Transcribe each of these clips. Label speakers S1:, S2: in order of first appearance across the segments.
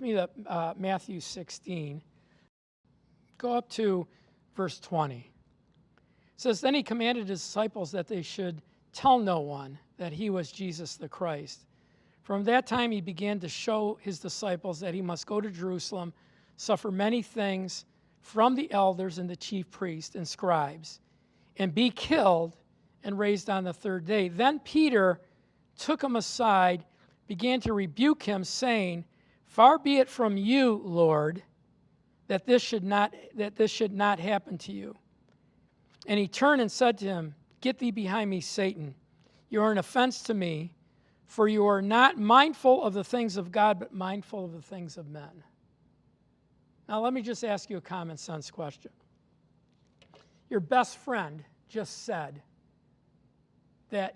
S1: me to Matthew 16. Go up to verse 20. It says, Then he commanded his disciples that they should tell no one that he was Jesus the Christ. From that time he began to show his disciples that he must go to Jerusalem, suffer many things from the elders and the chief priests and scribes, and be killed and raised on the third day. Then Peter took him aside, began to rebuke him, saying, Far be it from you, Lord, that this should not happen to you. And he turned and said to him, Get thee behind me, Satan. You are an offense to me, for you are not mindful of the things of God, but mindful of the things of men. Now let me just ask you a common sense question. Your best friend just said that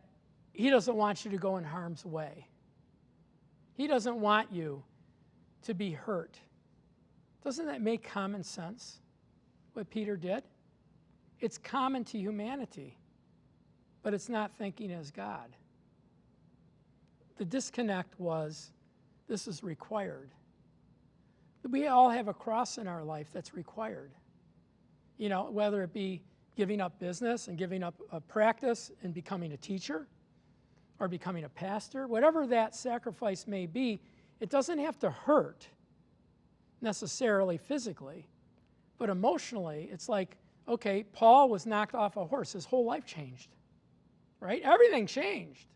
S1: he doesn't want you to go in harm's way. He doesn't want you to be hurt. Doesn't that make common sense, what Peter did? It's common to humanity, but it's not thinking as God. The disconnect was, this is required. We all have a cross in our life that's required. You know, whether it be giving up business and giving up a practice and becoming a teacher or becoming a pastor, whatever that sacrifice may be, it doesn't have to hurt necessarily physically, but emotionally, it's like, okay, Paul was knocked off a horse. His whole life changed, right? Everything changed.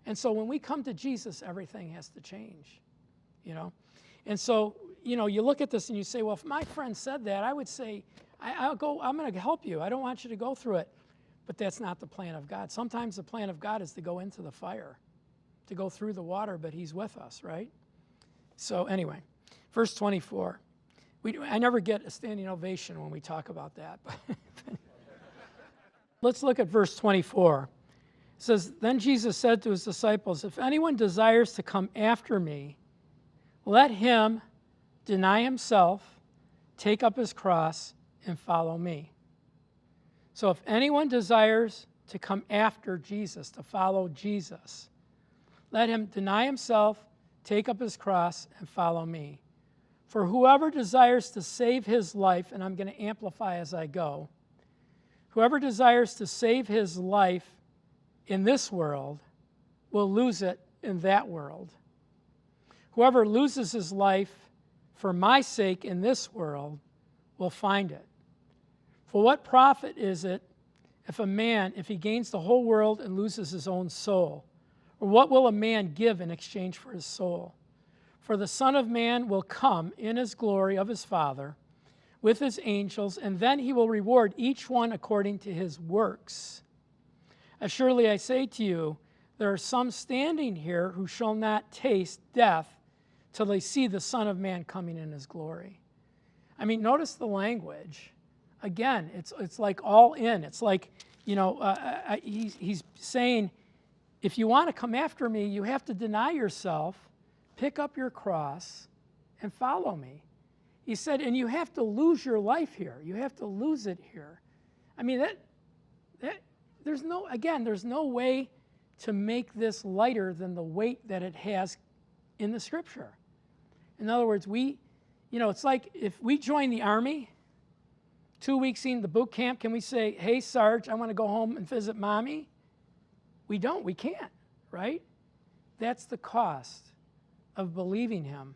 S1: And so when we come to Jesus, everything has to change, you know? And so, you know, you look at this and you say, well, if my friend said that, I would say, I'm going to help you. I don't want you to go through it. But that's not the plan of God. Sometimes the plan of God is to go into the fire, to go through the water, but he's with us, right? So anyway, verse 24. I never get a standing ovation when we talk about that. Let's look at verse 24. It says, Then Jesus said to his disciples, If anyone desires to come after me, let him deny himself, take up his cross, and follow me. So if anyone desires to come after Jesus, to follow Jesus, let him deny himself, take up his cross, and follow me. For whoever desires to save his life, and I'm going to amplify as I go, whoever desires to save his life in this world will lose it in that world. Whoever loses his life for my sake in this world will find it. For what profit is it if he gains the whole world and loses his own soul? Or what will a man give in exchange for his soul? For the Son of Man will come in his glory of his Father with his angels, and then he will reward each one according to his works. Surely I say to you, there are some standing here who shall not taste death till they see the Son of Man coming in his glory. I mean, notice the language. Again, it's like all in. It's like, you know, he's saying, if you want to come after me, you have to deny yourself, pick up your cross, and follow me. He said, and you have to lose your life here. You have to lose it here. I mean, there's no way to make this lighter than the weight that it has in the Scripture. In other words, it's like if we join the Army, 2 weeks in the boot camp, can we say, hey, Sarge, I want to go home and visit Mommy? We don't. We can't, right? That's the cost of believing him